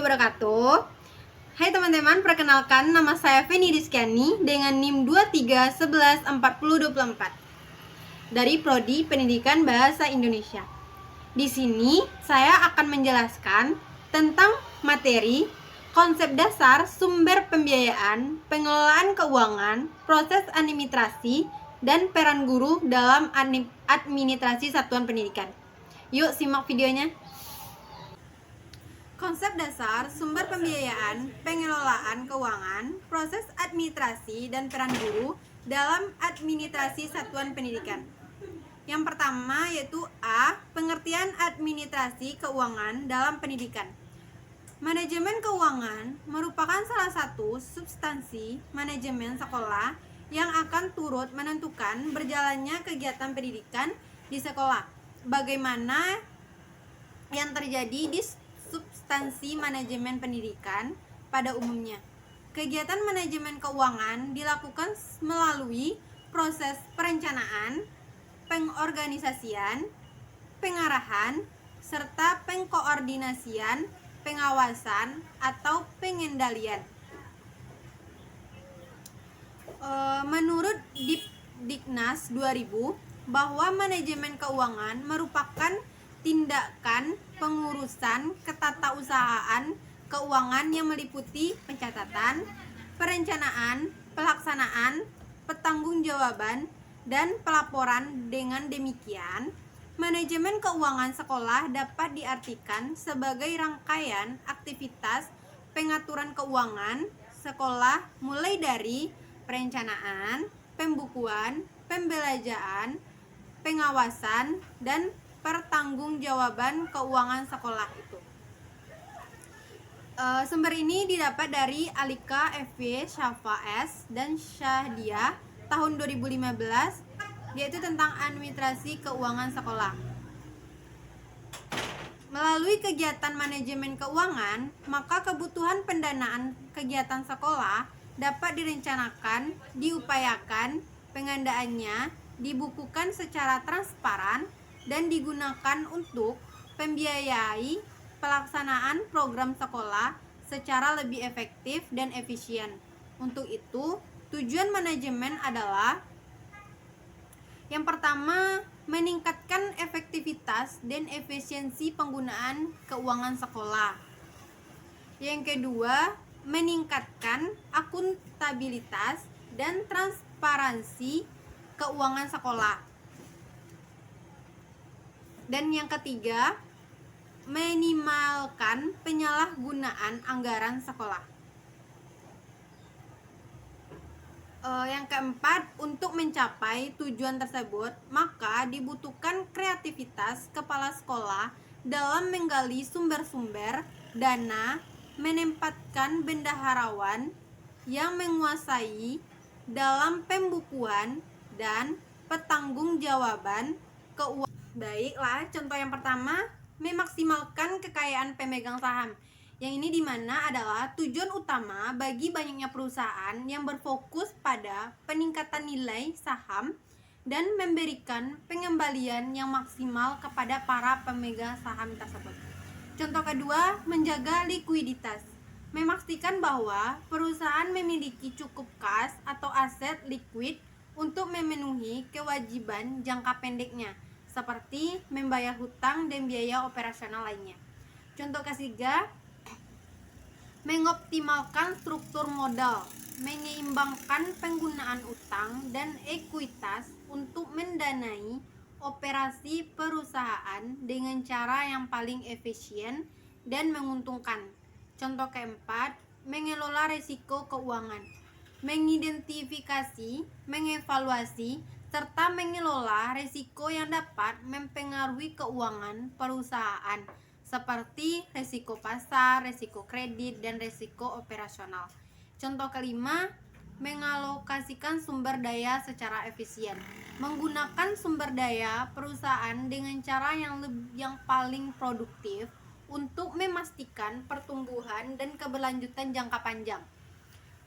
wabarakatuh. Hai teman-teman, perkenalkan nama saya Feni Rizkyani dengan NIM 23114024 dari Prodi Pendidikan Bahasa Indonesia. Di sini saya akan menjelaskan tentang materi konsep dasar sumber pembiayaan, pengelolaan keuangan, proses administrasi, dan peran guru dalam administrasi satuan pendidikan. Yuk simak videonya. Konsep dasar sumber pembiayaan, pengelolaan keuangan, proses administrasi, dan peran guru dalam administrasi satuan pendidikan. Yang pertama yaitu A. Pengertian administrasi keuangan dalam pendidikan. Manajemen keuangan merupakan salah satu substansi manajemen sekolah yang akan turut menentukan berjalannya kegiatan pendidikan di sekolah. Bagaimana yang terjadi di substansi manajemen pendidikan pada umumnya. Kegiatan manajemen keuangan dilakukan melalui proses perencanaan, pengorganisasian, pengarahan, serta pengkoordinasian, pengawasan, atau pengendalian. Menurut Diknas 2000, bahwa manajemen keuangan merupakan tindakan pengurusan ketatausahaan keuangan yang meliputi pencatatan, perencanaan, pelaksanaan, pertanggungjawaban, dan pelaporan. Dengan demikian, manajemen keuangan sekolah dapat diartikan sebagai rangkaian aktivitas pengaturan keuangan sekolah mulai dari perencanaan, pembukuan, pembelajaran, pengawasan, dan pertanggungjawaban keuangan sekolah itu. Sumber ini didapat dari Alika FV, Syafa S, dan Syahdia tahun 2015, yaitu tentang administrasi keuangan sekolah. Melalui kegiatan manajemen keuangan, maka kebutuhan pendanaan kegiatan sekolah dapat direncanakan, diupayakan, pengadaannya dibukukan secara transparan, dan digunakan untuk membiayai pelaksanaan program sekolah secara lebih efektif dan efisien. Untuk itu, tujuan manajemen adalah yang pertama, meningkatkan efektivitas dan efisiensi penggunaan keuangan sekolah. Yang kedua, meningkatkan akuntabilitas dan transparansi keuangan sekolah. Dan yang ketiga, minimalkan penyalahgunaan anggaran sekolah. Yang keempat, untuk mencapai tujuan tersebut, maka dibutuhkan kreativitas kepala sekolah dalam menggali sumber-sumber dana, menempatkan bendaharawan yang menguasai dalam pembukuan dan pertanggungjawaban keuangan. Baiklah, contoh yang pertama, memaksimalkan kekayaan pemegang saham. Yang ini dimana adalah tujuan utama bagi banyaknya perusahaan yang berfokus pada peningkatan nilai saham dan memberikan pengembalian yang maksimal kepada para pemegang saham tersebut. Contoh kedua, menjaga likuiditas. Memastikan bahwa perusahaan memiliki cukup kas atau aset likuid untuk memenuhi kewajiban jangka pendeknya, seperti membayar hutang dan biaya operasional lainnya. Contoh ketiga, mengoptimalkan struktur modal, menyeimbangkan penggunaan utang dan ekuitas untuk mendanai operasi perusahaan dengan cara yang paling efisien dan menguntungkan. Contoh keempat, mengelola risiko keuangan, mengidentifikasi, mengevaluasi, serta mengelola risiko yang dapat mempengaruhi keuangan perusahaan, seperti risiko pasar, risiko kredit, dan risiko operasional. Contoh kelima, mengalokasikan sumber daya secara efisien, menggunakan sumber daya perusahaan dengan cara yang paling produktif untuk memastikan pertumbuhan dan keberlanjutan jangka panjang.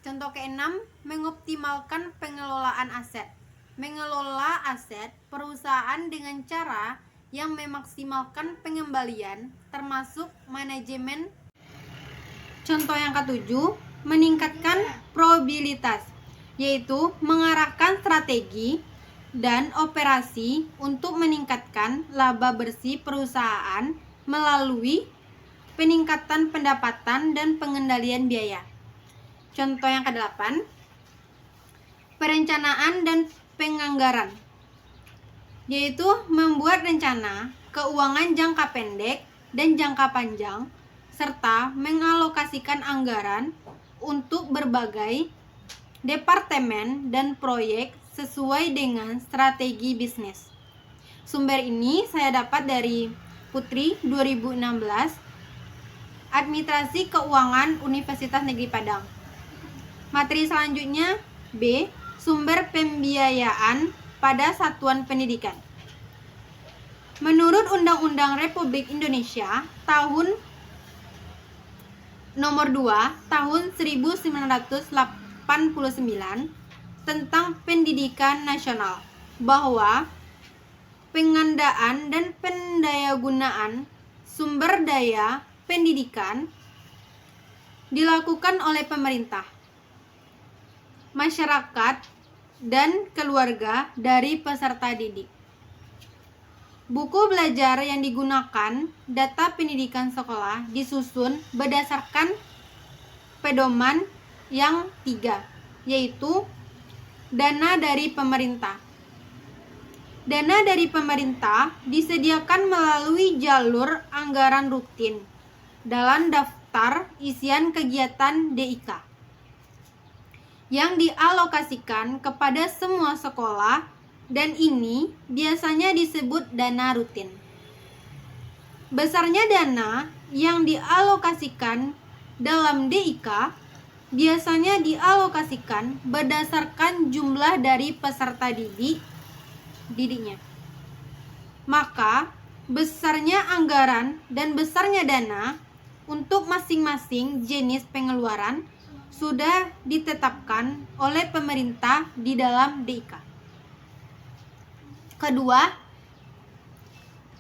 Contoh keenam, mengoptimalkan pengelolaan aset, mengelola aset perusahaan dengan cara yang memaksimalkan pengembalian, termasuk manajemen Contoh yang ketujuh, meningkatkan probabilitas, yaitu mengarahkan strategi dan operasi untuk meningkatkan laba bersih perusahaan melalui peningkatan pendapatan dan pengendalian biaya. Contoh yang kedelapan, perencanaan dan penganggaran, yaitu membuat rencana keuangan jangka pendek dan jangka panjang serta mengalokasikan anggaran untuk berbagai departemen dan proyek sesuai dengan strategi bisnis. Sumber ini saya dapat dari Putri 2016, Administrasi Keuangan Universitas Negeri Padang. Materi selanjutnya B. Sumber pembiayaan pada satuan pendidikan. Menurut Undang-Undang Republik Indonesia tahun nomor 2 tahun 1989 tentang pendidikan nasional, bahwa pengadaan dan pendayagunaan sumber daya pendidikan dilakukan oleh pemerintah, masyarakat, dan keluarga dari peserta didik. Buku belajar yang digunakan, data pendidikan sekolah disusun berdasarkan pedoman yang 3, yaitu dana dari pemerintah. Dana dari pemerintah disediakan melalui jalur anggaran rutin dalam daftar isian kegiatan DIK yang dialokasikan kepada semua sekolah, dan ini biasanya disebut dana rutin. Besarnya dana yang dialokasikan dalam DIK biasanya dialokasikan berdasarkan jumlah dari peserta didiknya. Maka besarnya anggaran dan besarnya dana untuk masing-masing jenis pengeluaran sudah ditetapkan oleh pemerintah di dalam DIK. Kedua,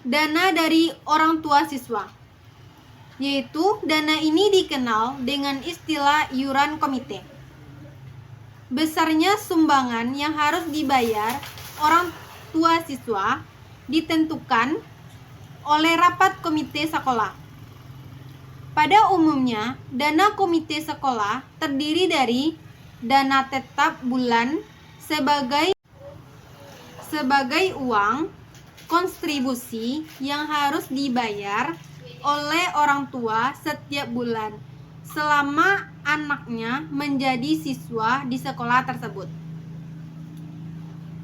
dana dari orang tua siswa, yaitu dana ini dikenal dengan istilah iuran komite. Besarnya sumbangan yang harus dibayar orang tua siswa ditentukan oleh rapat komite sekolah. Pada umumnya, dana komite sekolah terdiri dari dana tetap bulan sebagai uang kontribusi yang harus dibayar oleh orang tua setiap bulan selama anaknya menjadi siswa di sekolah tersebut.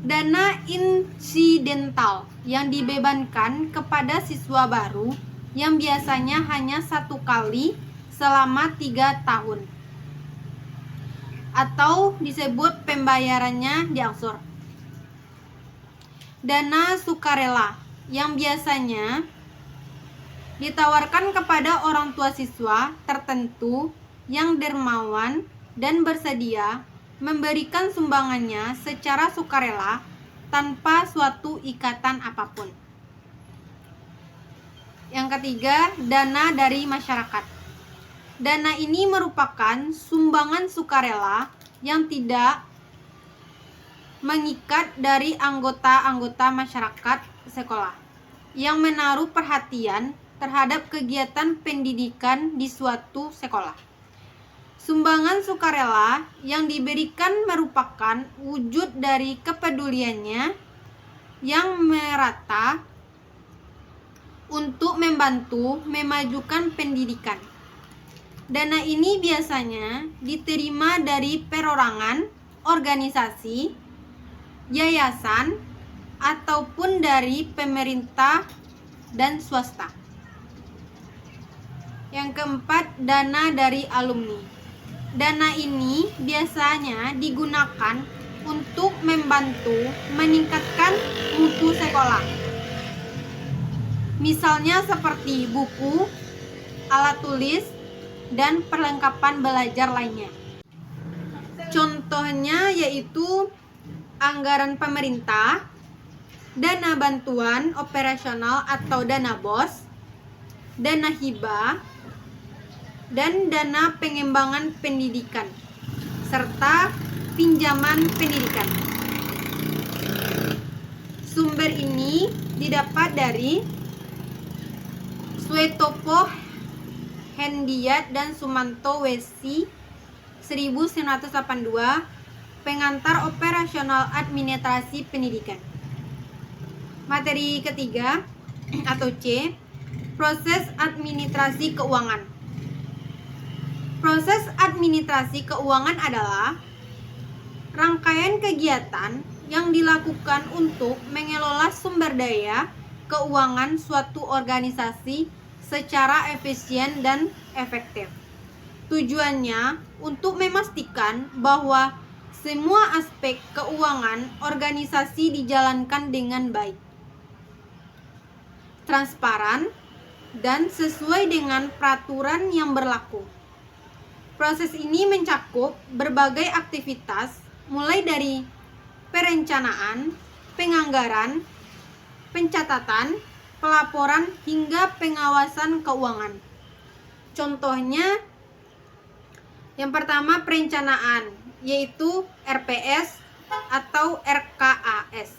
Dana insidental yang dibebankan kepada siswa baru yang biasanya hanya 1 kali selama 3 tahun, atau disebut pembayarannya diangsur. Dana sukarela yang biasanya ditawarkan kepada orang tua siswa tertentu yang dermawan dan bersedia memberikan sumbangannya secara sukarela tanpa suatu ikatan apapun. Yang ketiga, dana dari masyarakat. Dana ini merupakan sumbangan sukarela yang tidak mengikat dari anggota-anggota masyarakat sekolah yang menaruh perhatian terhadap kegiatan pendidikan di suatu sekolah. Sumbangan sukarela yang diberikan merupakan wujud dari kepeduliannya yang merata untuk membantu memajukan pendidikan. Dana ini biasanya diterima dari perorangan, organisasi, yayasan, ataupun dari pemerintah dan swasta. Yang keempat, dana dari alumni. Dana ini biasanya digunakan untuk membantu meningkatkan mutu sekolah. Misalnya seperti buku, alat tulis, dan perlengkapan belajar lainnya. Contohnya yaitu anggaran pemerintah, dana bantuan operasional atau dana BOS, dana hibah, dan dana pengembangan pendidikan, serta pinjaman pendidikan. Sumber ini didapat dari Suetopo Hendiat dan Sumanto Wesi 1982, pengantar operasional administrasi pendidikan. Materi ketiga atau C, proses administrasi keuangan. Proses administrasi keuangan adalah rangkaian kegiatan yang dilakukan untuk mengelola sumber daya keuangan suatu organisasi secara efisien dan efektif. Tujuannya untuk memastikan bahwa semua aspek keuangan organisasi dijalankan dengan baik, transparan, dan sesuai dengan peraturan yang berlaku. Proses ini mencakup berbagai aktivitas mulai dari perencanaan, penganggaran, pencatatan, pelaporan, hingga pengawasan keuangan. Contohnya, yang pertama perencanaan, yaitu RPS atau RKAS.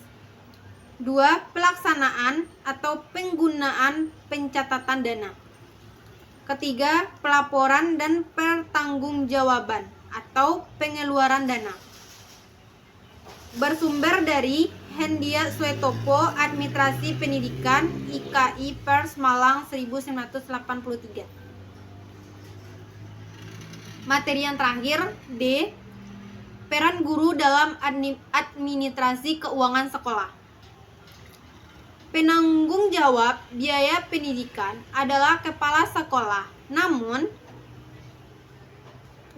2. Pelaksanaan atau penggunaan pencatatan dana. Ketiga, pelaporan dan pertanggungjawaban atau pengeluaran dana. Bersumber dari Hendia Suetopo, Administrasi Pendidikan, IKI Pers Malang 1983. Materi yang terakhir, D. Peran guru dalam administrasi keuangan sekolah. Penanggung jawab biaya pendidikan adalah kepala sekolah. Namun,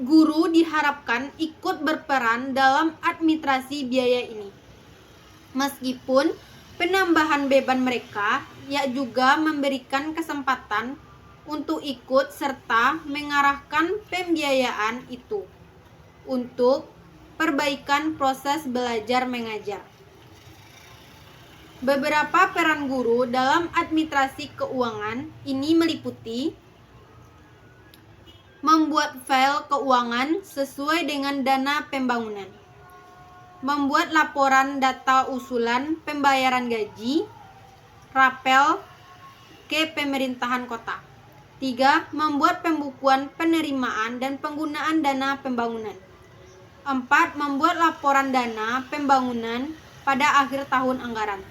guru diharapkan ikut berperan dalam administrasi biaya ini. Meskipun penambahan beban mereka juga memberikan kesempatan untuk ikut serta mengarahkan pembiayaan itu untuk perbaikan proses belajar mengajar. Beberapa peran guru dalam administrasi keuangan ini meliputi membuat file keuangan sesuai dengan dana pembangunan, membuat laporan data usulan pembayaran gaji, rapel ke pemerintahan kota. 3. Membuat pembukuan penerimaan dan penggunaan dana pembangunan. 4. Membuat laporan dana pembangunan pada akhir tahun anggaran.